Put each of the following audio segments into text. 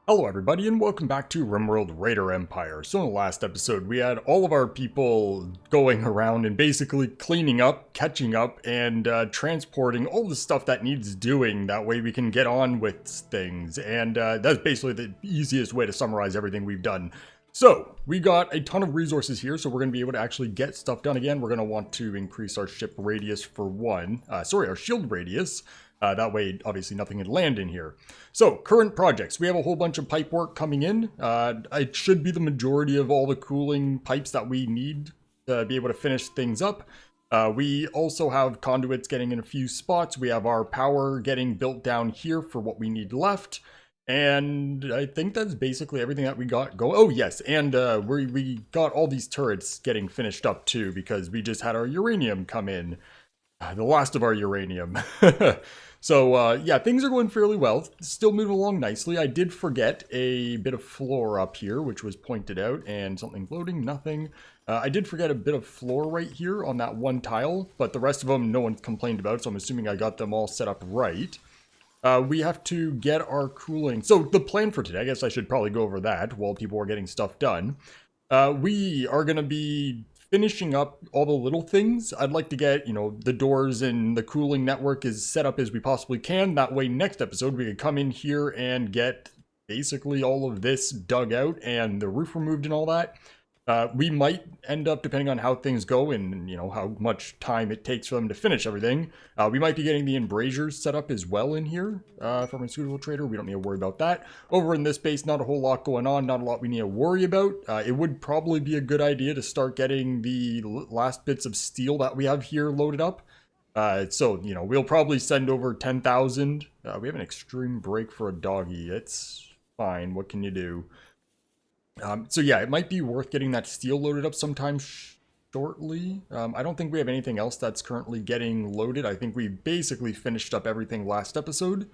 Hello everybody and welcome back to RimWorld Raider Empire. So in the last episode we had all of our people going around and basically cleaning up, catching up, and transporting all the stuff that needs doing. That way we can get on with things. And that's basically the easiest way to summarize everything we've done. So we got a ton of resources here, so we're going to be able to actually get stuff done again. We're going to want to increase our ship radius for one. Our shield radius. That way, obviously, nothing can land in here. So, current projects. We have a whole bunch of pipe work coming in. It should be the majority of all the cooling pipes that we need to be able to finish things up. We also have conduits getting in a few spots. We have our power getting built down here for what we need left. And I think that's basically everything that we got going. Oh, yes, and we got all these turrets getting finished up, too, because we just had our uranium come in. The last of our uranium. So, yeah, things are going fairly well. Still moving along nicely. I did forget a bit of floor up here, which was pointed out, and something floating, nothing. I did forget a bit of floor right here on that one tile, but the rest of them no one complained about, so I'm assuming I got them all set up right. We have to get our cooling. So, the plan for today, I guess I should probably go over that while people are getting stuff done. We are going to be finishing up all the little things. I'd like to get, the doors and the cooling network as set up as we possibly can. That way, next episode, we could come in here and get basically all of this dug out and the roof removed and all that. We might end up, depending on how things go and, how much time it takes for them to finish everything, we might be getting the embrasures set up as well in here from a suitable trader. We don't need to worry about that. Over in this base, not a whole lot going on, not a lot we need to worry about. It would probably be a good idea to start getting the last bits of steel that we have here loaded up. So, we'll probably send over 10,000. We have an extreme break for a doggy. It's fine. What can you do? So yeah, it might be worth getting that steel loaded up sometime shortly. I don't think we have anything else that's currently getting loaded. I think we basically finished up everything last episode.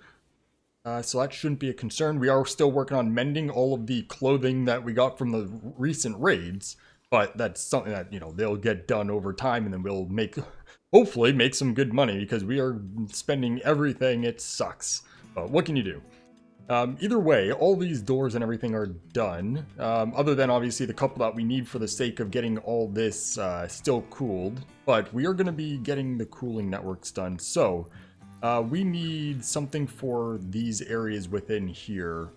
So that shouldn't be a concern. We are still working on mending all of the clothing that we got from the recent raids. But that's something that, they'll get done over time, and then we'll hopefully make some good money, because we are spending everything. It sucks. But what can you do? Either way, all these doors and everything are done, other than obviously the couple that we need for the sake of getting all this still cooled, but we are going to be getting the cooling networks done. So we need something for these areas within here.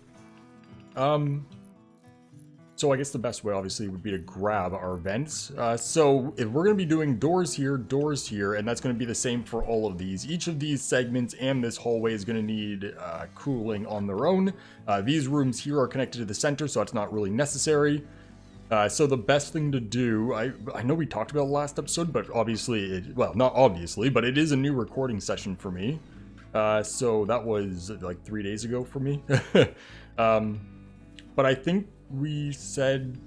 So I guess the best way, obviously, would be to grab our vents. So if we're going to be doing doors here, and that's going to be the same for all of these. Each of these segments and this hallway is going to need cooling on their own. These rooms here are connected to the center, so that's not really necessary. So the best thing to do, I know we talked about it last episode, but obviously, well, not obviously, but it is a new recording session for me. So that was like 3 days ago for me. But I think we said,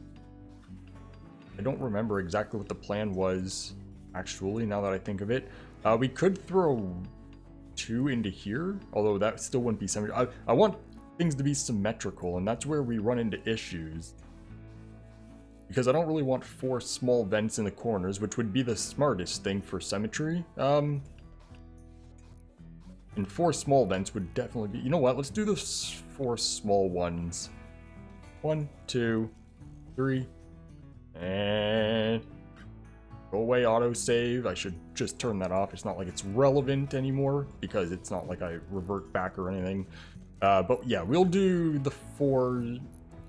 I don't remember exactly what the plan was, actually, now that I think of it. We could throw 2 into here, although that still wouldn't be symmetrical. I want things to be symmetrical, and that's where we run into issues. Because I don't really want 4 small vents in the corners, which would be the smartest thing for symmetry. And 4 small vents would definitely be... You know what? Let's do the 4 small ones. 1, 2, 3, and go away, autosave. I should just turn that off. It's not like it's relevant anymore, because it's not like I revert back or anything. But yeah, we'll do the 4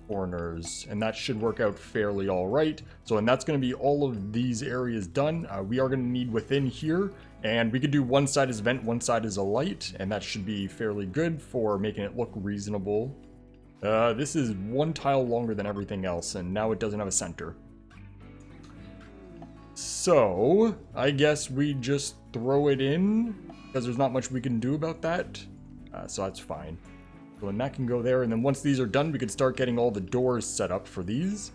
corners, and that should work out fairly all right. So, and that's going to be all of these areas done. We are going to need within here, and we could do one side as a vent, one side as a light, and that should be fairly good for making it look reasonable. This is 1 tile longer than everything else, and now it doesn't have a center. So, I guess we just throw it in, because there's not much we can do about that. So that's fine. So then that can go there, and then once these are done, we could start getting all the doors set up for these.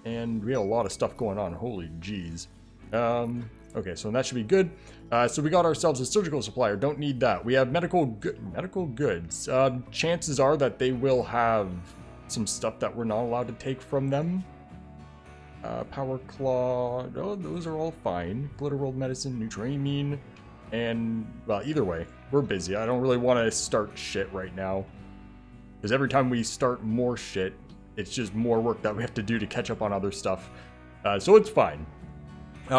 And we have a lot of stuff going on, holy jeez. Okay, so that should be good. So we got ourselves a surgical supplier. Don't need that. We have medical goods. Chances are that they will have some stuff that we're not allowed to take from them. Power claw. Oh, those are all fine. Glitter world medicine, Nutramine, and well, either way, we're busy. I don't really want to start shit right now. because every time we start more shit, it's just more work that we have to do to catch up on other stuff. So it's fine.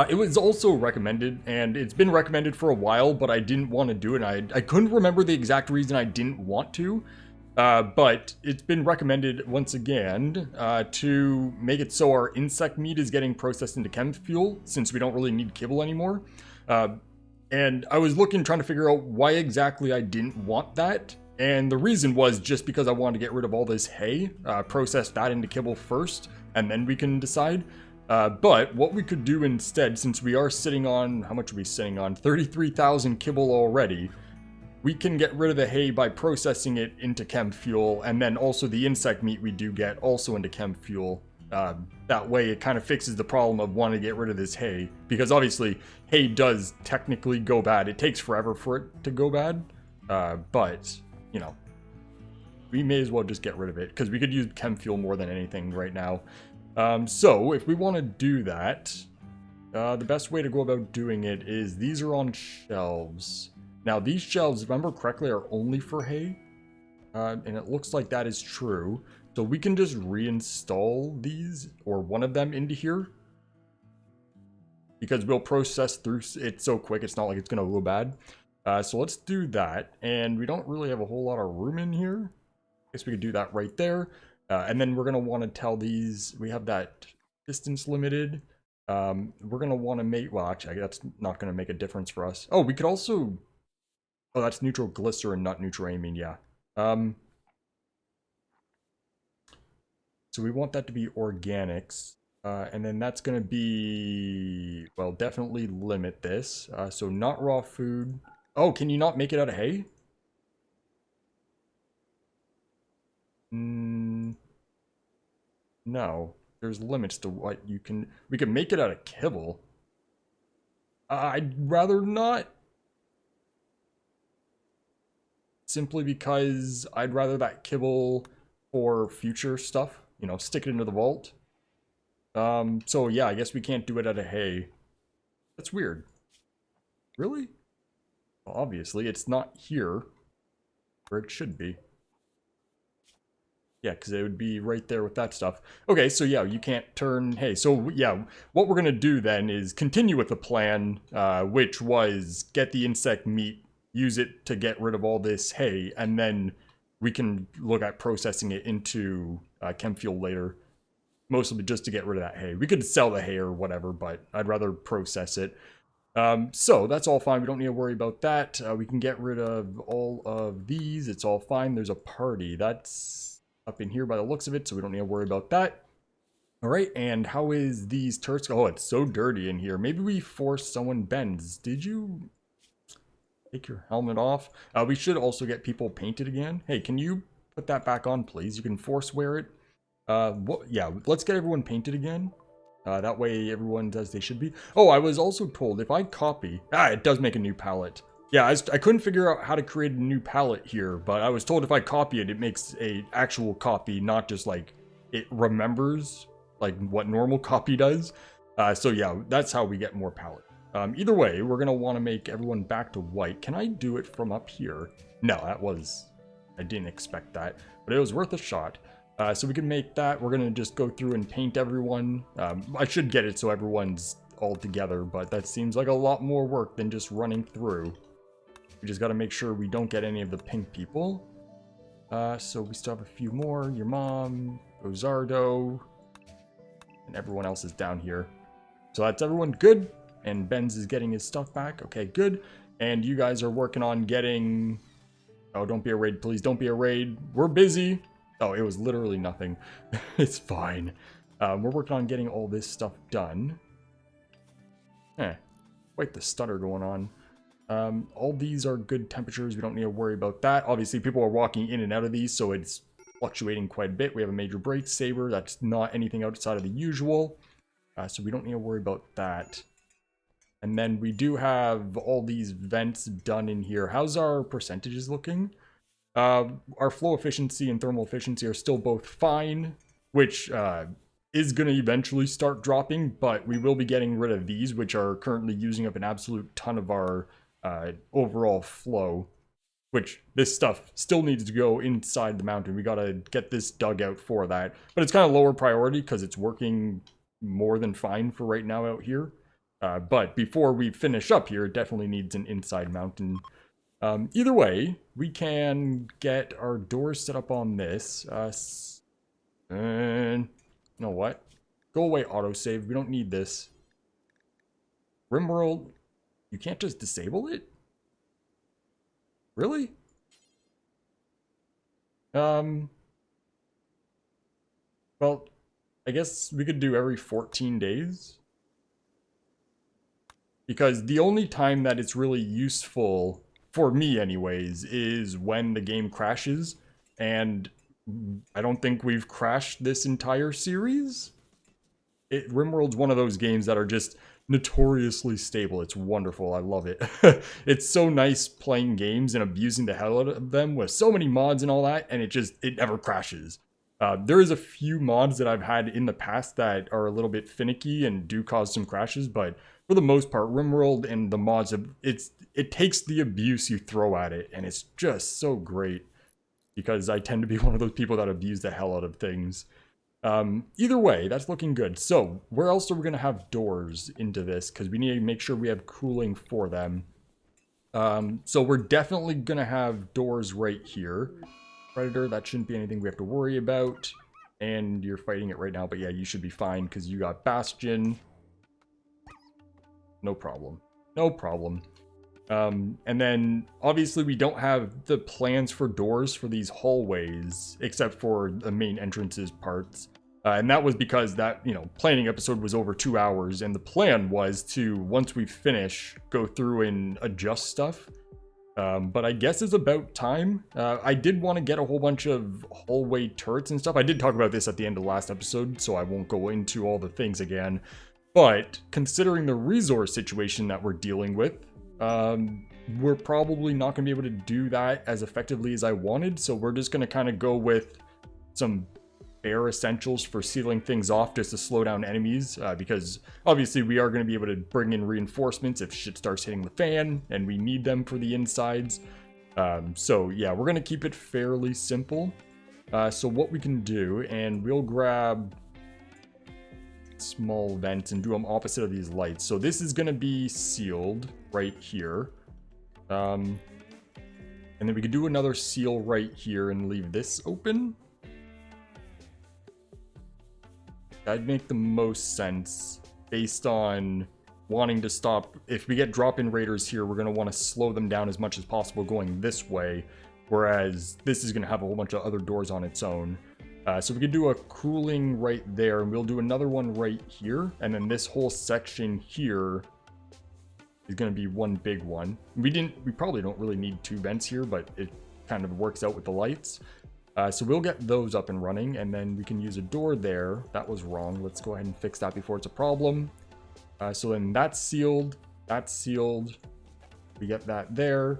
It was also recommended, and it's been recommended for a while, but I didn't want to do it. I couldn't remember the exact reason I didn't want to, but it's been recommended once again to make it so our insect meat is getting processed into chem fuel, since we don't really need kibble anymore. And I was trying to figure out why exactly I didn't want that. And the reason was just because I wanted to get rid of all this hay, process that into kibble first, and then we can decide. But what we could do instead, since we are sitting on, how much are we sitting on? 33,000 kibble already. We can get rid of the hay by processing it into chem fuel, and then also the insect meat we do get also into chem fuel. That way it kind of fixes the problem of wanting to get rid of this hay, because obviously hay does technically go bad. It takes forever for it to go bad, but, you know, we may as well just get rid of it, because we could use chem fuel more than anything right now. So if we want to do that, the best way to go about doing it is these are on shelves. Now these shelves, if I remember correctly, are only for hay, and it looks like that is true. So we can just reinstall these, or one of them, into here, because we'll process through it so quick, it's not like it's going to go bad. So let's do that, and we don't really have a whole lot of room in here. I guess we could do that right there. And then we're going to want to tell these, we have that distance limited. We're going to want to make, well, actually, that's not going to make a difference for us. Oh, we could also, oh, that's neutral glycerin, not neutral-amine, yeah. So we want that to be organics. And then that's going to be, well, definitely limit this. So not raw food. Oh, can you not make it out of hay? No, there's limits to what you can. We can make it out of kibble. I'd rather not. Simply because I'd rather that kibble for future stuff. You know, stick it into the vault. So yeah, I guess we can't do it out of hay. That's weird. Really? Well, obviously, it's not here where it should be. Yeah, because it would be right there with that stuff. Okay, so yeah, you can't turn hay. So yeah, what we're going to do then is continue with the plan, which was get the insect meat, use it to get rid of all this hay, and then we can look at processing it into chem fuel later. Mostly just to get rid of that hay. We could sell the hay or whatever, but I'd rather process it. So that's all fine. We don't need to worry about that. We can get rid of all of these. It's all fine. There's a party. That's up in here by the looks of it, so we don't need to worry about that. All right, and how is these turrets? Oh, it's so dirty in here. Maybe we force someone. Benz, did you take your helmet off? We should also get people painted again. Hey, can you put that back on, please? You can force wear it. Yeah, let's get everyone painted again. That way everyone does they should be. Oh, I was also told if I copy... it does make a new palette. Yeah, I couldn't figure out how to create a new palette here, but I was told if I copy it, it makes a actual copy, not just like it remembers like what normal copy does. So yeah, that's how we get more palette. Either way, we're gonna want to make everyone back to white. Can I do it from up here? No, I didn't expect that, but it was worth a shot. So we can make that. We're gonna just go through and paint everyone. I should get it so everyone's all together, but that seems like a lot more work than just running through. We just got to make sure we don't get any of the pink people. So we still have a few more. Your mom, Ozardo, and everyone else is down here. So that's everyone good. And Benz is getting his stuff back. Okay, good. And you guys are working on getting... Oh, don't be a raid, please. Don't be a raid. We're busy. Oh, it was literally nothing. It's fine. We're working on getting all this stuff done. Quite the stutter going on. All these are good temperatures. We don't need to worry about that. Obviously, people are walking in and out of these, so it's fluctuating quite a bit. We have a major brake saber. That's not anything outside of the usual. So we don't need to worry about that. And then we do have all these vents done in here. How's our percentages looking? Our flow efficiency and thermal efficiency are still both fine, which is going to eventually start dropping, but we will be getting rid of these, which are currently using up an absolute ton of our overall flow. which this stuff still needs to go inside the mountain. We gotta get this dug out for that. But it's kind of lower priority because it's working more than fine for right now out here. But before we finish up here, it definitely needs an inside mountain. Either way, we can get our doors set up on this. And you know what? Go away, autosave. We don't need this. RimWorld, you can't just disable it? Really? Well, I guess we could do every 14 days. Because the only time that it's really useful, for me anyways, is when the game crashes. And I don't think we've crashed this entire series. RimWorld's one of those games that are just notoriously stable. It's wonderful. I love it. It's so nice playing games and abusing the hell out of them with so many mods and all that, and it never crashes. There is a few mods that I've had in the past that are a little bit finicky and do cause some crashes, but for the most part, RimWorld and the mods, it takes the abuse you throw at it, and it's just so great because I tend to be one of those people that abuse the hell out of things. Either way, that's looking good. So, where else are we going to have doors into this? Because we need to make sure we have cooling for them. So we're definitely going to have doors right here. Predator, that shouldn't be anything we have to worry about. And you're fighting it right now, but yeah, you should be fine because you got Bastion. No problem. No problem. And then, obviously, we don't have the plans for doors for these hallways, except for the main entrances parts. And that was because that, planning episode was over 2 hours, and the plan was to, once we finish, go through and adjust stuff. But I guess it's about time. I did want to get a whole bunch of hallway turrets and stuff. I did talk about this at the end of the last episode, so I won't go into all the things again. But, considering the resource situation that we're dealing with, we're probably not going to be able to do that as effectively as I wanted, so we're just going to kind of go with some bare essentials for sealing things off just to slow down enemies, because obviously we are going to be able to bring in reinforcements if shit starts hitting the fan, and we need them for the insides. So yeah, we're going to keep it fairly simple. So what we can do, and we'll grab small vents and do them opposite of these lights. So this is going to be sealed right here. And then we could do another seal right here and leave this open. That'd make the most sense based on wanting to stop. If we get drop-in raiders here, we're going to want to slow them down as much as possible going this way, whereas this is going to have a whole bunch of other doors on its own. So we could do a cooling right there, and we'll do another one right here, and then this whole section here is going to be one big one. We probably don't really need 2 vents here, but it kind of works out with the lights. So we'll get those up and running, and then we can use a door there. That was wrong. Let's go ahead and fix that before it's a problem. So then that's sealed. That's sealed. We get that there.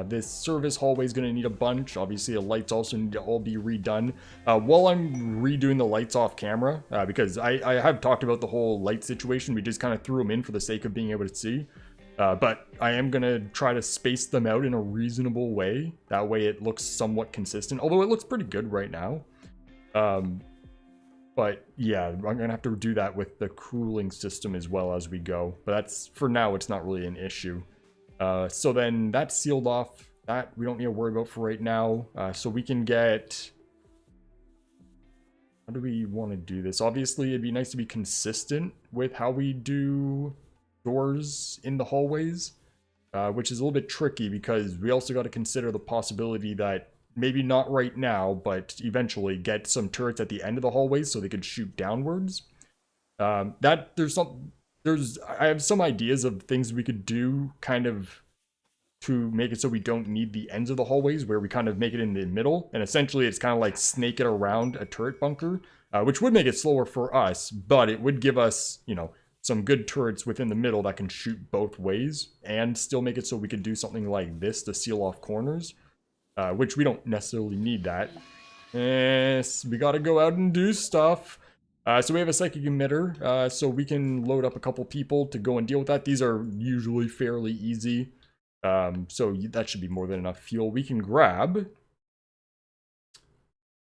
This service hallway is going to need a bunch. Obviously, the lights also need to all be redone. While I'm redoing the lights off camera, because I have talked about the whole light situation, we just kind of threw them in for the sake of being able to see. But I am going to try to space them out in a reasonable way. That way it looks somewhat consistent, although it looks pretty good right now. But yeah, I'm going to have to do that with the cooling system as well as we go. But that's, for now, it's not really an issue. So then that's sealed off. That we don't need to worry about for right now. So we can get... How do we want to do this? Obviously, it'd be nice to be consistent with how we do doors in the hallways, which is a little bit tricky because we also got to consider the possibility that maybe not right now, but eventually get some turrets at the end of the hallways so they could shoot downwards. I have some ideas of things we could do kind of to make it so we don't need the ends of the hallways, where we kind of make it in the middle, and essentially it's kind of like snake it around a turret bunker, which would make it slower for us, but it would give us, some good turrets within the middle that can shoot both ways and still make it so we could do something like this to seal off corners, which we don't necessarily need that. Yes, we gotta go out and do stuff. So we have a psychic emitter, so we can load up a couple people to go and deal with that. These are usually fairly easy. So that should be more than enough fuel. We can grab...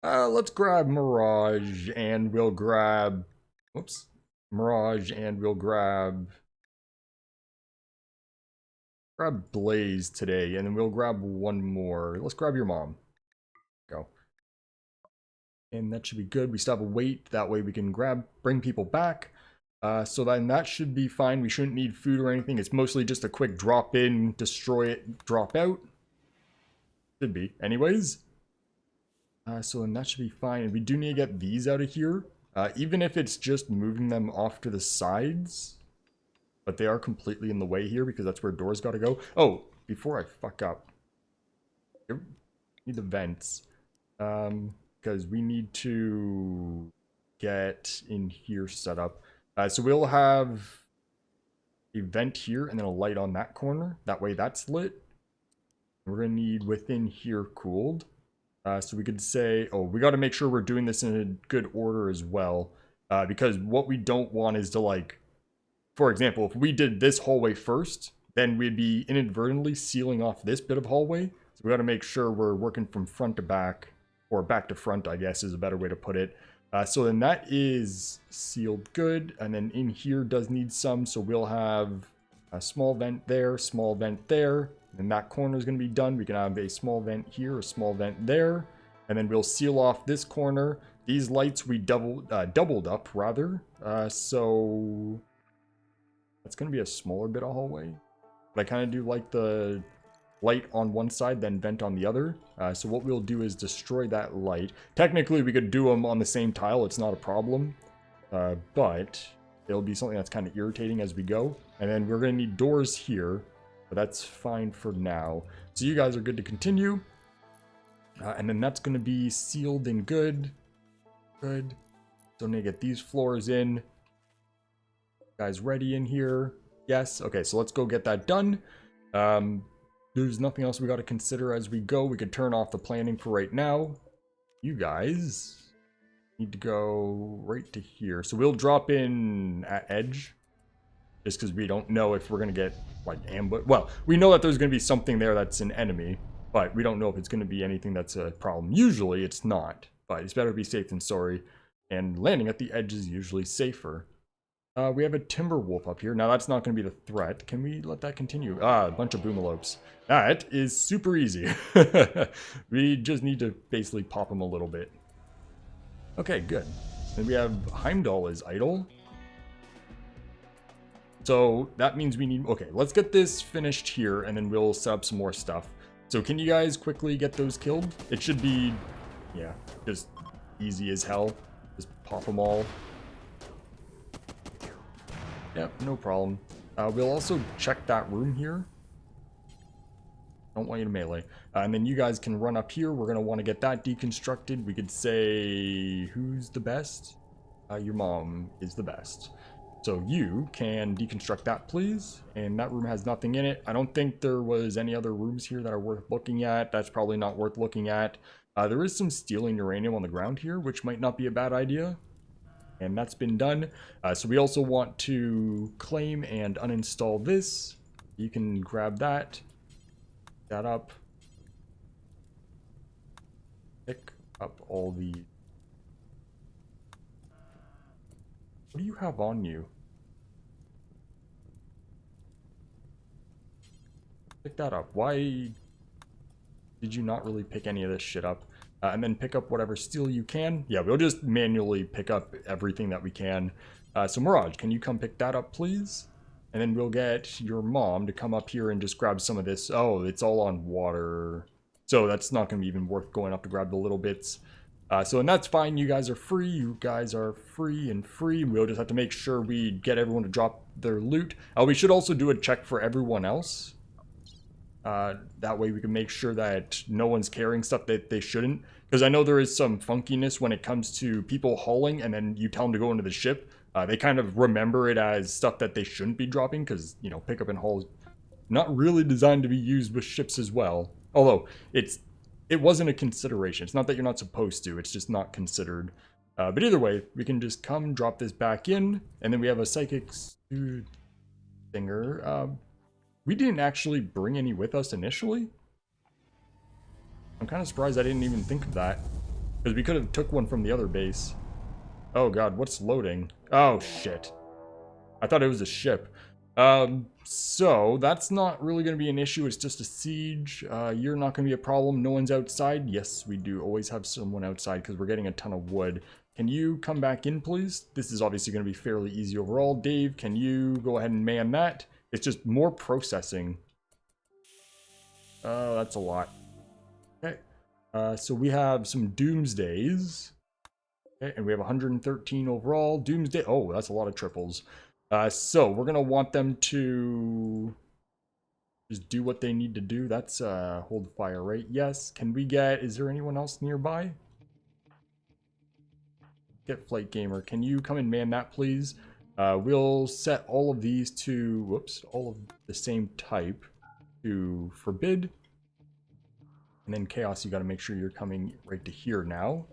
let's grab Mirage, and we'll grab... Whoops. Mirage, and we'll grab Blaze today, and then we'll grab one more. Let's grab your mom. Go. And that should be good. We still have a wait. That way we can bring people back. So then that should be fine. We shouldn't need food or anything. It's mostly just a quick drop in, destroy it, drop out. Should be. Anyways. So then that should be fine. And we do need to get these out of here. Even if it's just moving them off to the sides. But they are completely in the way here because that's where doors got to go. Oh, before I fuck up. I need the vents. Because we need to get in here set up. So we'll have a vent here and then a light on that corner. That way that's lit. We're going to need within here cooled. So we could say, oh, we got to make sure we're doing this in a good order as well. Because what we don't want is to, like, for example, if we did this hallway first, then we'd be inadvertently sealing off this bit of hallway. So we got to make sure we're working from front to back, or back to front, I guess is a better way to put it. So then that is sealed good. And then in here does need some. So we'll have a small vent there, small vent there. And that corner is going to be done. We can have a small vent here, a small vent there. And then we'll seal off this corner. These lights we doubled up, rather. So that's going to be a smaller bit of hallway. But I kind of do like the light on one side, then vent on the other. So what we'll do is destroy that light. Technically, we could do them on the same tile. It's not a problem. But it'll be something that's kind of irritating as we go. And then we're going to need doors here. But that's fine for now. So you guys are good to continue. And then that's going to be sealed and good. Good. So I'm going to get these floors in. Guys ready in here? Yes. Okay, so let's go get that done. There's nothing else we got to consider as we go. We could turn off the planning for right now. You guys need to go right to here. So we'll drop in at edge. Just because we don't know if we're going to get, like, ambush. Well, we know that there's going to be something there that's an enemy. But we don't know if it's going to be anything that's a problem. Usually it's not. But it's better to be safe than sorry. And landing at the edge is usually safer. We have a timber wolf up here. Now that's not going to be the threat. Can we let that continue? A bunch of boomalopes. That is super easy. We just need to basically pop them a little bit. Okay, good. Then we have Heimdall is idle. So that means we need... Okay, let's get this finished here and then we'll set up some more stuff. So can you guys quickly get those killed? It should be, yeah, just easy as hell. Just pop them all. Yep, no problem. We'll also check that room here. Don't want you to melee. And then you guys can run up here. We're going to want to get that deconstructed. We could say, who's the best? Your mom is the best. So you can deconstruct that, please. And that room has nothing in it. I don't think there was any other rooms here that are worth looking at. That's probably not worth looking at. There is some stealing uranium on the ground here, which might not be a bad idea. And that's been done. So we also want to claim and uninstall this. You can grab that. That up. Pick up all the... What do you have on you? Pick that up. Why did you not really pick any of this shit up? And then pick up whatever steel you can. Yeah, we'll just manually pick up everything that we can. So Mirage, can you come pick that up, please? And then we'll get your mom to come up here and just grab some of this. Oh, it's all on water. So that's not going to be even worth going up to grab the little bits. And that's fine. You guys are free. You guys are free and free. We'll just have to make sure we get everyone to drop their loot. We should also do a check for everyone else. That way we can make sure that no one's carrying stuff that they shouldn't. Because I know there is some funkiness when it comes to people hauling and then you tell them to go into the ship. They kind of remember it as stuff that they shouldn't be dropping because, you know, pickup and haul is not really designed to be used with ships as well. Although, it wasn't a consideration. It's not that you're not supposed to, it's just not considered. But either way, we can just come, drop this back in, and then we have a psychic thinger. We didn't actually bring any with us initially. I'm kind of surprised I didn't even think of that. Because we could have took one from the other base. Oh god, what's loading? Oh shit. I thought it was a ship. So that's not really going to be an issue. It's just a siege. You're not going to be a problem. No one's outside. Yes, we do always have someone outside because we're getting a ton of wood. Can you come back in, please? This is obviously going to be fairly easy overall. Dave, can you go ahead and man that? It's just more processing. That's a lot. Okay. So we have some Doomsdays. Okay, and we have 113 overall. Doomsday. Oh, that's a lot of triples. So we're gonna want them to just do what they need to do. That's hold fire, right? Yes. Can we get? Is there anyone else nearby? Get Flight Gamer. Can you come and man that, please? We'll set all of these to whoops, all of the same type to forbid, and then chaos. You got to make sure you're coming right to here now,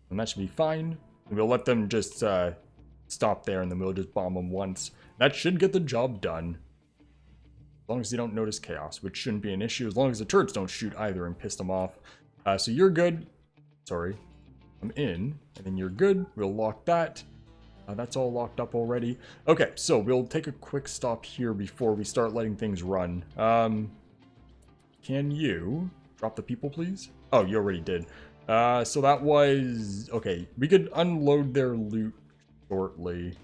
and that should be fine. We'll let them just stop there, and then we'll just bomb them once. That should get the job done. As long as they don't notice chaos, which shouldn't be an issue. As long as the turrets don't shoot either and piss them off. So you're good. Sorry. I'm in. And then you're good. We'll lock that. That's all locked up already. Okay, so we'll take a quick stop here before we start letting things run. Can you drop the people, please? Oh, you already did. So that was... Okay, we could unload their loot shortly.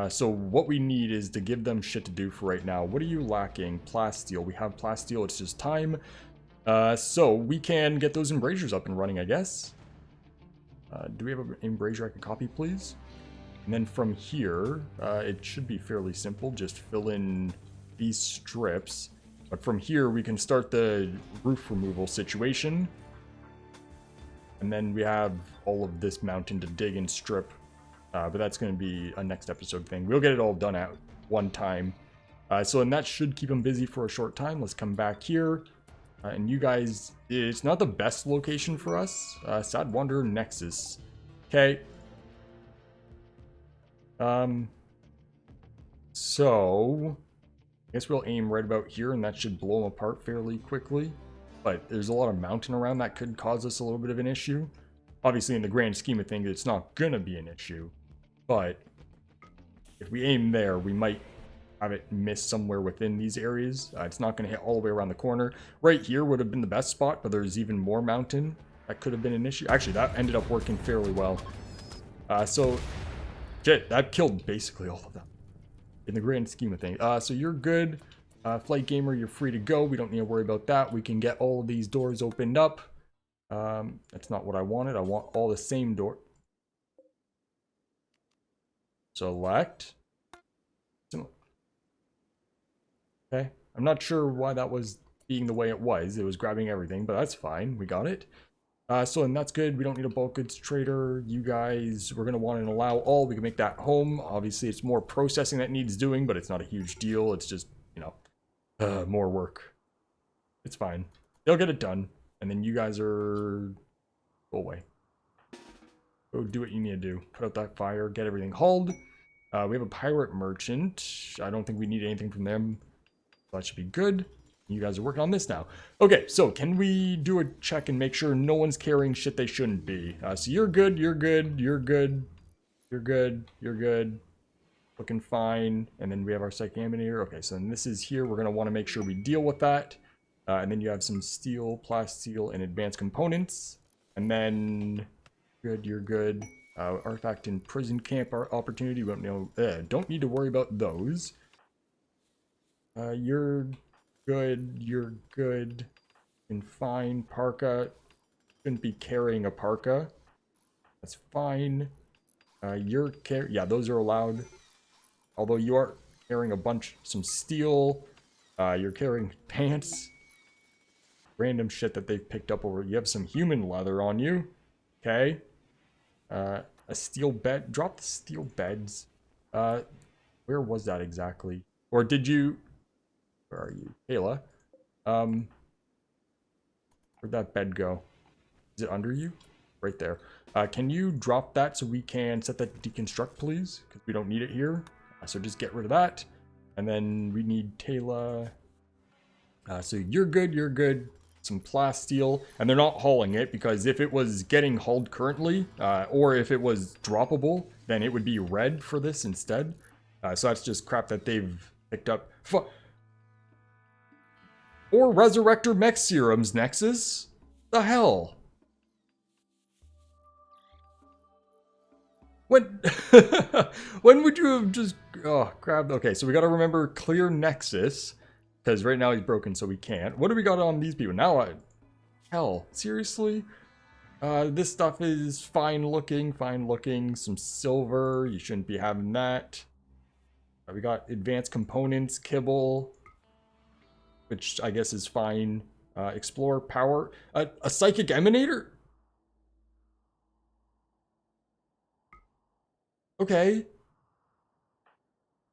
So what we need is to give them shit to do for right now. What are you lacking? Plasteel. We have plasteel. It's just time. So we can get those embrasures up and running, I guess. Do we have an embrasure I can copy, please? And then from here, it should be fairly simple. Just fill in these strips. But from here, we can start the roof removal situation. And then we have all of this mountain to dig and strip. But that's going to be a next episode thing. We'll get it all done at one time. So and that should keep them busy for a short time. Let's come back here. And you guys, it's not the best location for us. Sad Wanderer Nexus. Okay. So I guess we'll aim right about here, and that should blow them apart fairly quickly. But there's a lot of mountain around that could cause us a little bit of an issue. Obviously, in the grand scheme of things, it's not gonna be an issue. But if we aim there, we might have it miss somewhere within these areas. It's not gonna hit all the way around the corner. Right here would have been the best spot, but there's even more mountain. That could have been an issue. Actually, that ended up working fairly well. So, shit, that killed basically all of them. In the grand scheme of things. So you're good. Flight Gamer, you're free to go. We don't need to worry about that. We can get all of these doors opened up. That's not what I wanted. I want all the same door. Select. Okay. I'm not sure why that was being the way it was. It was grabbing everything, but that's fine. We got it. So, and that's good. We don't need a bulk goods trader. You guys, we're going to want to allow all. We can make that home. Obviously, it's more processing that needs doing, but it's not a huge deal. It's just, you know, more work. It's fine. They'll get it done. And then you guys are... Go away. Go do what you need to do. Put out that fire. Get everything hauled. We have a pirate merchant. I don't think we need anything from them. That should be good. You guys are working on this now. Okay, so can we do a check and make sure no one's carrying shit they shouldn't be? So you're good, you're good, you're good, you're good, you're good. Looking fine. And then we have our Psychaminator. Okay, so then this is here. We're going to want to make sure we deal with that. And then you have some steel, plasteel, and advanced components. And then, good, you're good. Artifact in prison camp opportunity. We don't need to worry about those. You're good, you're good, and fine. Parka, shouldn't be carrying a parka. That's fine. Yeah, those are allowed. Although you are carrying a bunch, some steel. You're carrying pants. Random shit that they've picked up over. You have some human leather on you. Okay. A steel bed. Drop the steel beds. Where was that exactly? Or did you... Where are you? Kayla. Where'd that bed go? Is it under you? Right there. Can you drop that so we can set that to deconstruct, please? Because we don't need it here. So just get rid of that. And then we need Taylor. So you're good, you're good. Some plasteel, and they're not hauling it because if it was getting hauled currently, or if it was droppable, then it would be red for this instead. So that's just crap that they've picked up. Or Resurrector Mech Serums, Nexus? The hell? When when would you have just grabbed? Okay, so we got to remember clear Nexus because right now he's broken, so we can't. What do we got on these people now? Hell, seriously? This stuff is fine looking, fine looking. Some silver, you shouldn't be having that. We got advanced components, kibble, which I guess is fine. Explore power, a psychic emanator. Okay.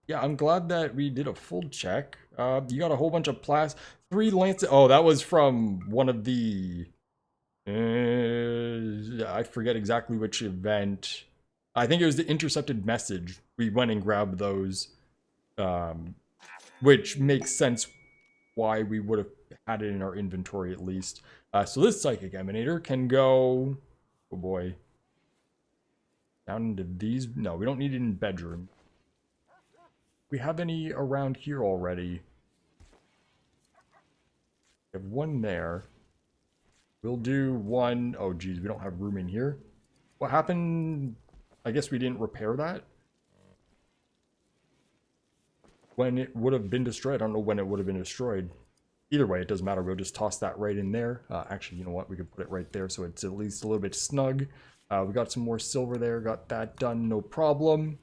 Yeah, I'm glad that we did a full check. You got a whole bunch of 3 lances. Oh, that was from one of the... I forget exactly which event. I think it was the intercepted message. We went and grabbed those. Which makes sense why we would have had it in our inventory at least. So this psychic emanator can go... Oh boy. Down into these... No, we don't need it in bedroom. We have any around here already? We have one there. We'll do one... Oh, geez, we don't have room in here. What happened? I guess we didn't repair that. When it would have been destroyed. I don't know when it would have been destroyed. Either way, it doesn't matter. We'll just toss that right in there. Actually, you know what? We could put it right there so it's at least a little bit snug. We got some more silver there. Got that done, no problem.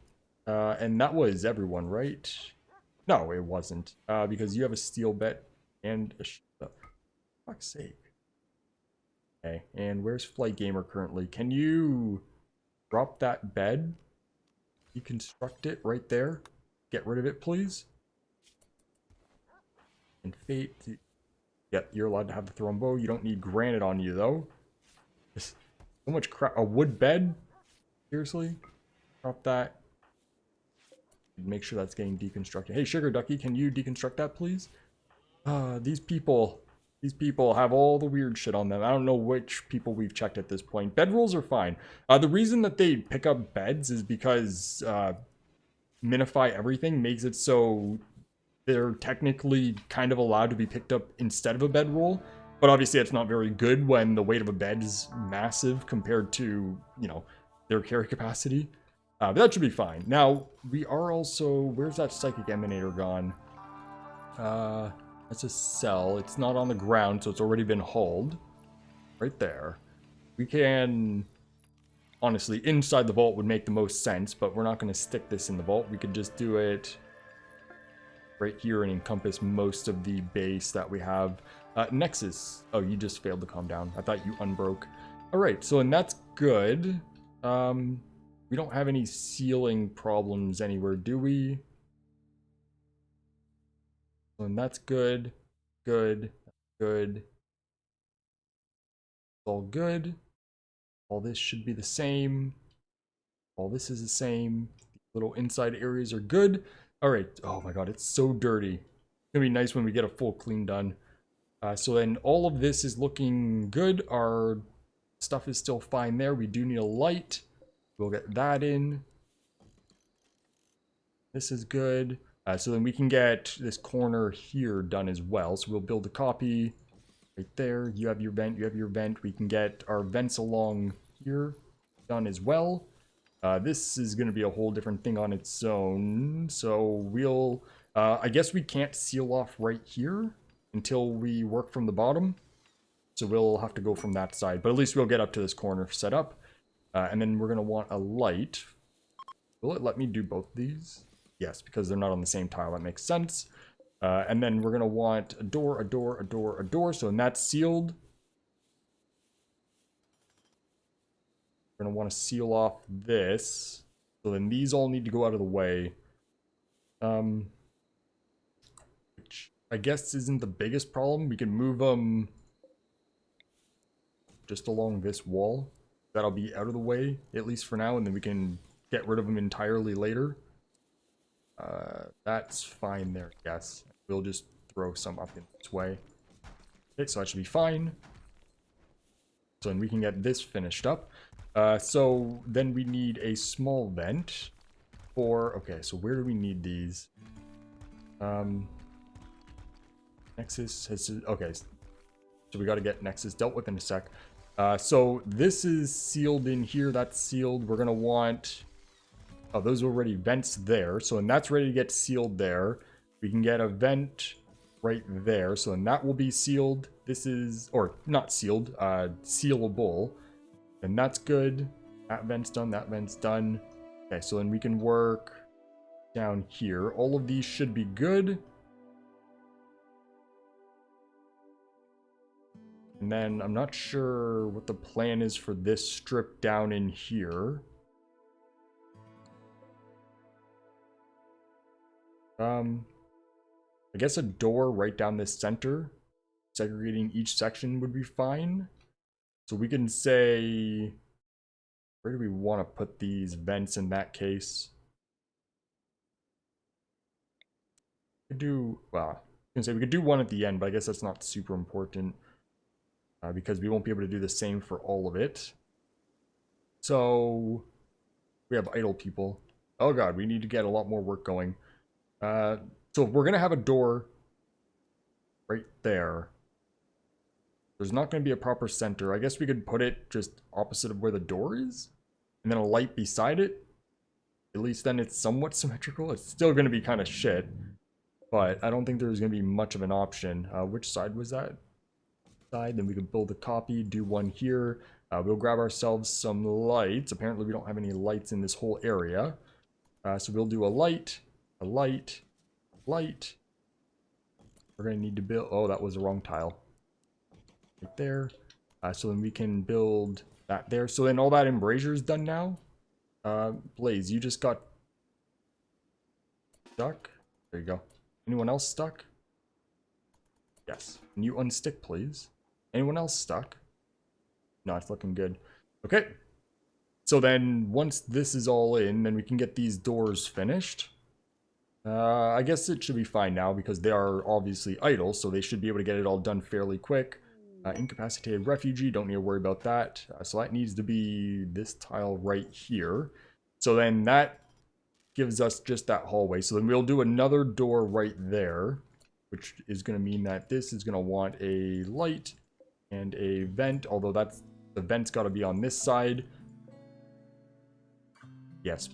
And that was everyone, right? No, it wasn't. Because you have a steel bet and a... For fuck's sake. Okay, and where's Flight Gamer currently? Can you drop that bed? Deconstruct it right there. Get rid of it, please. And Fate. Yep, you're allowed to have the thrombo. You don't need granite on you, though. Just so much crap. A wood bed? Seriously? Drop that. Make sure that's getting deconstructed. Hey, Sugar Ducky, can you deconstruct that, please? These people have all the weird shit on them. I don't know which people we've checked at this point. Bedrolls are fine. The reason that they pick up beds is because Minify Everything makes it so they're technically kind of allowed to be picked up instead of a bedroll. But obviously it's not very good when the weight of a bed is massive compared to, you know, their carry capacity. But that should be fine. Now, we are also... Where's that Psychic Emanator gone? That's a cell. It's not on the ground, so it's already been hauled. Right there. We can... Honestly, inside the vault would make the most sense, but we're not going to stick this in the vault. We could just do it right here and encompass most of the base that we have. Nexus. Oh, you just failed to calm down. I thought you unbroke. Alright, so and that's good. We don't have any ceiling problems anywhere, do we? And that's good. Good. Good. All good. All this should be the same. All this is the same. The little inside areas are good. Alright. Oh my god, it's so dirty. It's gonna be nice when we get a full clean done. So then all of this is looking good. Our stuff is still fine there. We do need a light. We'll get that in. This is good. So then we can get this corner here done as well. So we'll build a copy right there. You have your vent, you have your vent. We can get our vents along here done as well. This is going to be a whole different thing on its own. So we'll... I guess we can't seal off right here until we work from the bottom. So we'll have to go from that side. But at least we'll get up to this corner set up. And then we're going to want a light. Will it let me do both these? Yes, because they're not on the same tile. That makes sense. And then we're going to want a door, a door, a door, a door. So when that's sealed, we're going to want to seal off this. So then these all need to go out of the way. Which I guess isn't the biggest problem. We can move them just along this wall. That'll be out of the way, at least for now, and then we can get rid of them entirely later. That's fine there, yes. We'll just throw some up in this way. Okay, so that should be fine. So then we can get this finished up. So then we need a small vent for... Okay, so where do we need these? Nexus has... Okay, so we got to get Nexus dealt with in a sec. So this is sealed in here. That's sealed. We're going to want... Oh, those are already vents there. So then that's ready to get sealed there. We can get a vent right there. So then that will be sealed. This is... Or not sealed. Sealable. And that's good. That vent's done. That vent's done. Okay, so then we can work down here. All of these should be good. And then I'm not sure what the plan is for this strip down in here. I guess a door right down this center, segregating each section would be fine. So we can say, where do we want to put these vents in that case? We could do, well, I was gonna say we could do one at the end, but I guess that's not super important. Because we won't be able to do the same for all of it. So we have idle people. Oh god, we need to get a lot more work going. So if we're going to have a door right there, there's not going to be a proper center. I guess we could put it just opposite of where the door is, and then a light beside it. At least then it's somewhat symmetrical. It's still going to be kind of shit, but I don't think there's going to be much of an option. Which side was that? Side, then we could build a copy, do one here. We'll grab ourselves some lights. Apparently we don't have any lights in this whole area. So we'll do a light, a light, light. We're going to need to build... Oh, that was the wrong tile. Right there. So then we can build that there. So then all that embrasure is done now. Blaze, you just got stuck. There you go. Anyone else stuck? Yes. Can you unstick, please? Anyone else stuck? No, it's looking good. Okay. So then once this is all in, then we can get these doors finished. I guess it should be fine now because they are obviously idle, so they should be able to get it all done fairly quick. Incapacitated refugee, don't need to worry about that. So that needs to be this tile right here. So then that gives us just that hallway. So then we'll do another door right there, which is going to mean that this is going to want a light and a vent, although that's the vent's got to be on this side. Yes.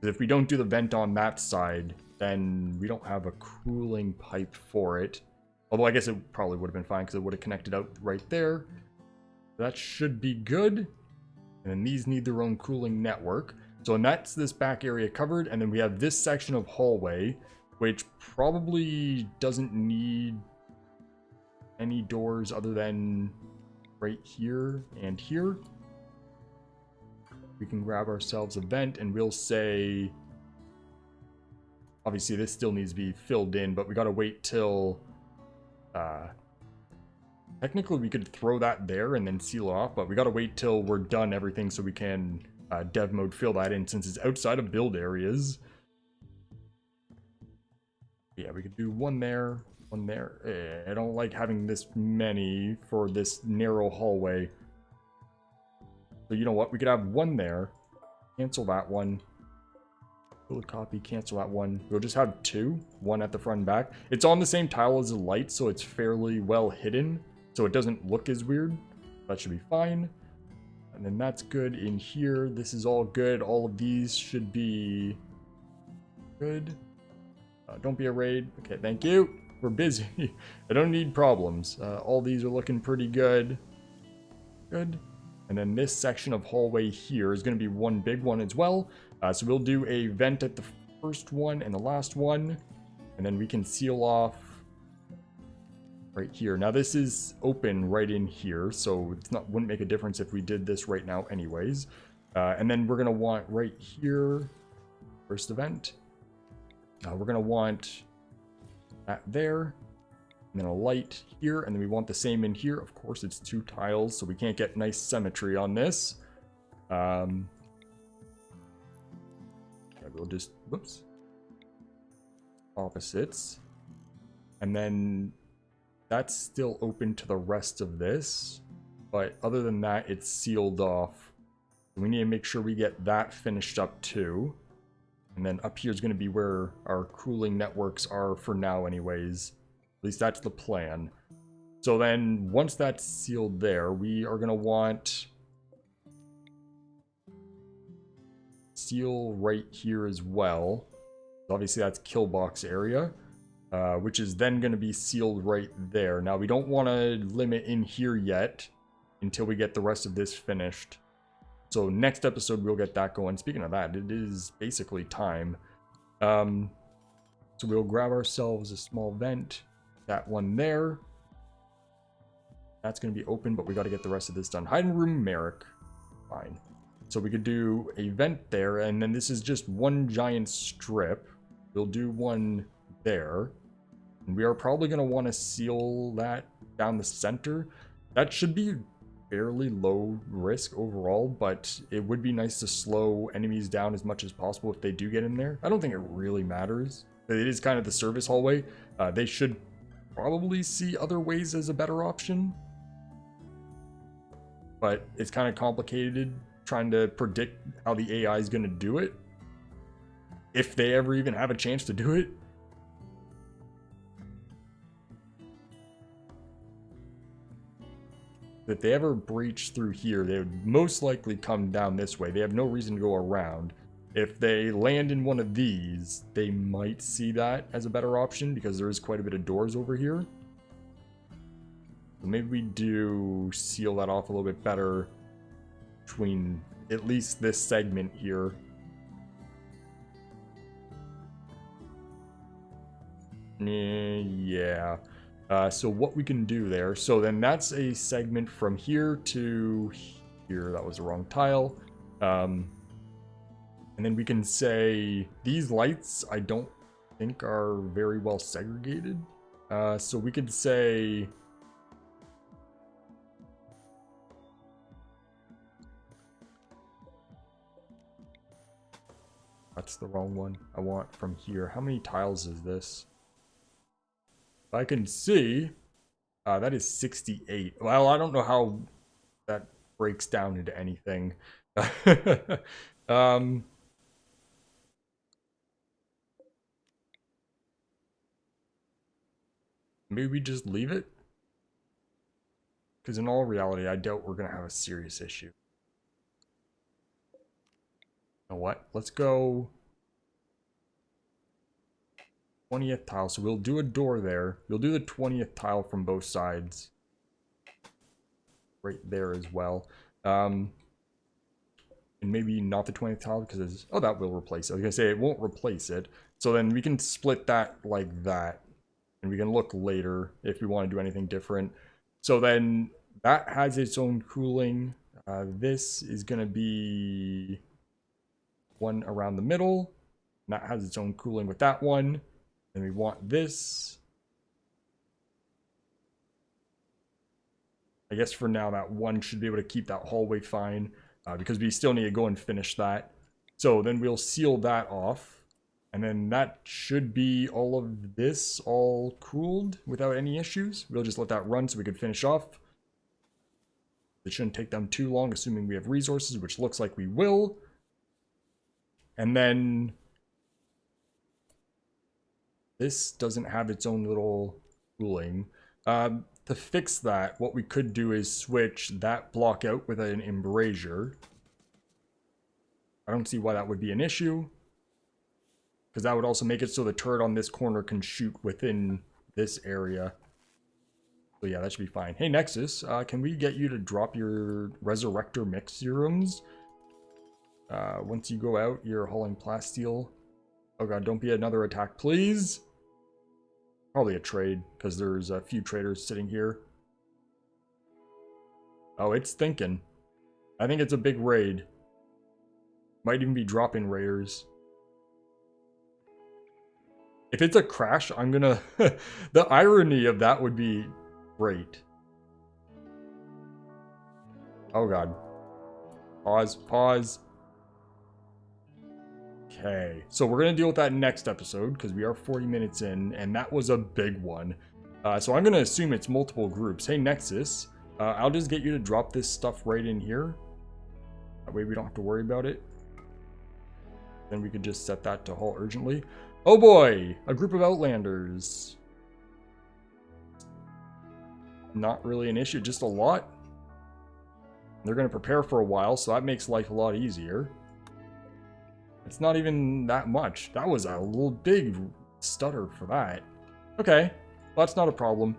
If we don't do the vent on that side, then we don't have a cooling pipe for it. Although I guess it probably would have been fine because it would have connected out right there. That should be good. And then these need their own cooling network. So and that's this back area covered. And then we have this section of hallway, which probably doesn't need any doors other than right here and here. We can grab ourselves a vent and we'll say, obviously this still needs to be filled in, but we got to wait till, technically we could throw that there and then seal it off, but we got to wait till we're done everything so we can dev mode fill that in since it's outside of build areas. Yeah, we could do one there, one there. I don't like having this many for this narrow hallway. So you know what? We could have one there. Cancel that one. Build a copy, cancel that one. We'll just have two. One at the front and back. It's on the same tile as the light, so it's fairly well hidden. So it doesn't look as weird. That should be fine. And then that's good in here. This is all good. All of these should be good. Don't be a raid. Okay, thank you. We're busy. I don't need problems. All these are looking pretty good. Good. And then this section of hallway here is going to be one big one as well. So we'll do a vent at the first one and the last one. And then we can seal off right here. Now this is open right in here, so it's not wouldn't make a difference if we did this right now anyways. And then we're going to want right here, first event. We're going to want that there. And then a light here, and then we want the same in here. Of course, it's two tiles, so we can't get nice symmetry on this. Okay, we'll just, whoops. opposites. And then that's still open to the rest of this. But other than that, it's sealed off. We need to make sure we get that finished up too. And then up here is going to be where our cooling networks are for now anyways. At least that's the plan. So then once that's sealed there, we are going to want seal right here as well. Obviously that's kill box area, which is then going to be sealed right there. Now we don't want to limit in here yet until we get the rest of this finished. So next episode we'll get that going. Speaking of that, it is basically time. So we'll grab ourselves a small vent. That one there. That's going to be open, but we got to get the rest of this done. Hiding room, Merrick. Fine. So we could do a vent there, and then this is just one giant strip. We'll do one there. And we are probably going to want to seal that down the center. That should be fairly low risk overall, but it would be nice to slow enemies down as much as possible if they do get in there. I don't think it really matters. It is kind of the service hallway. They should probably see other ways as a better option. But it's kind of complicated trying to predict how the AI is going to do it. If they ever even have a chance to do it. If they ever breach through here, they would most likely come down this way. They have no reason to go around. If they land in one of these, they might see that as a better option because there is quite a bit of doors over here. So maybe we do seal that off a little bit better between at least this segment here. Yeah. So what we can do there, so then that's a segment from here to here. That was the wrong tile. And then we can say these lights I don't think are very well segregated. So we could say that's the wrong one. I want from here. How many tiles is this? I can see that is 68. Well, I don't know how that breaks down into anything. Maybe we just leave it? Because in all reality, I doubt we're going to have a serious issue. You know what? Let's go 20th tile. So we'll do a door there. We'll do the 20th tile from both sides. Right there as well. And maybe not the 20th tile because it's... Oh, that will replace it. I was going to say it won't replace it. So then we can split that like that. And we can look later if we want to do anything different. So then that has its own cooling. This is going to be one around the middle. And that has its own cooling with that one. And we want this. I guess for now that one should be able to keep that hallway fine. Because we still need to go and finish that. So then we'll seal that off. And then that should be all of this all cooled without any issues. We'll just let that run so we can finish off. It shouldn't take them too long, assuming we have resources, which looks like we will. And then this doesn't have its own little cooling. To fix that, what we could do is switch that block out with an embrasure. I don't see why that would be an issue. Because that would also make it so the turret on this corner can shoot within this area. So yeah, that should be fine. Hey Nexus, can we get you to drop your Resurrector mix serums? Once you go out, you're hauling plasteel. Oh god, don't be another attack, please. Probably a trade, because there's a few traders sitting here. Oh, it's thinking. I think it's a big raid. Might even be dropping raiders. If it's a crash, I'm gonna... The irony of that would be great. Oh god. Pause, pause. Okay, so we're going to deal with that next episode because we are 40 minutes in, and that was a big one. So I'm going to assume it's multiple groups. Hey, Nexus, I'll just get you to drop this stuff right in here. That way we don't have to worry about it. Then we could just set that to halt urgently. Oh boy, a group of Outlanders. Not really an issue, just a lot. They're going to prepare for a while, so that makes life a lot easier. It's not even that much. That was a little big stutter for that. Okay, well, that's not a problem.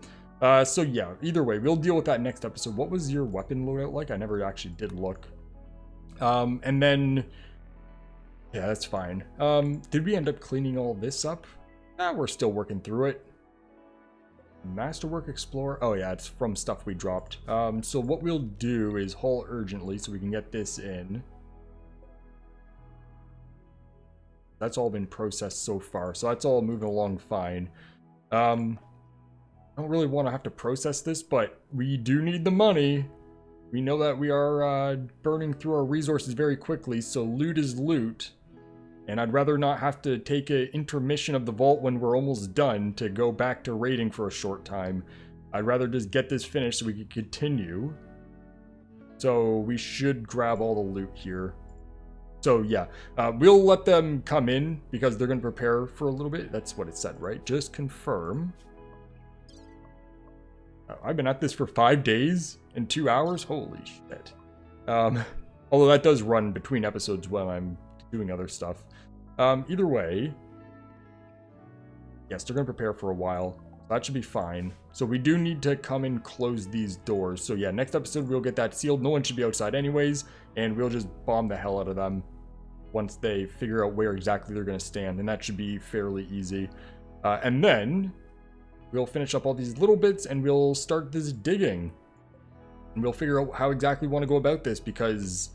So yeah, either way, we'll deal with that next episode. What was your weapon loadout like? I never actually did look. And then... yeah, that's fine. Did we end up cleaning all this up? Nah, we're still working through it. Masterwork Explorer. Oh yeah, it's from stuff we dropped. So what we'll do is haul urgently so we can get this in. That's all been processed so far, so that's all moving along fine. I don't really want to have to process this, but we do need the money. We know that we are burning through our resources very quickly, so loot is loot. And I'd rather not have to take an intermission of the vault when we're almost done to go back to raiding for a short time. I'd rather just get this finished so we can continue. So we should grab all the loot here. So yeah, we'll let them come in because they're going to prepare for a little bit. That's what it said, right? Just confirm. I've been at this for 5 days and 2 hours. Holy shit. Although that does run between episodes when I'm doing other stuff. Either way, yes, they're going to prepare for a while. That should be fine. So we do need to come and close these doors. So yeah, next episode we'll get that sealed. No one should be outside anyways, and we'll just bomb the hell out of them once they figure out where exactly they're going to stand, and that should be fairly easy. And then we'll finish up all these little bits and we'll start this digging. And we'll figure out how exactly we want to go about this, because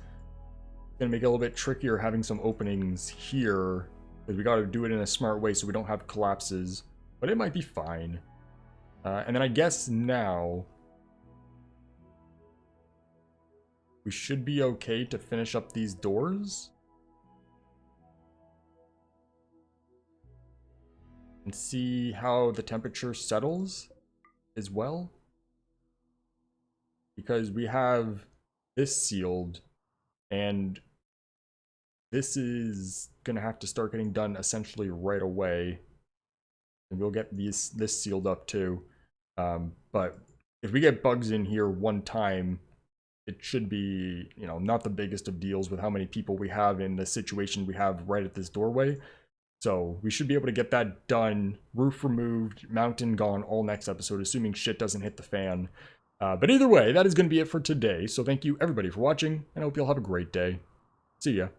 it's going to make it a little bit trickier having some openings here, because we got to do it in a smart way so we don't have collapses. But it might be fine. And then I guess now we should be okay to finish up these doors. And see how the temperature settles as well. Because we have this sealed, and this is going to have to start getting done essentially right away. And we'll get this sealed up too. But if we get bugs in here one time, it should be, you know, not the biggest of deals with how many people we have in the situation we have right at this doorway. So we should be able to get that done, roof removed, mountain gone all next episode, assuming shit doesn't hit the fan. But either way, that is going to be it for today. So thank you everybody for watching, and I hope you'll have a great day. See ya.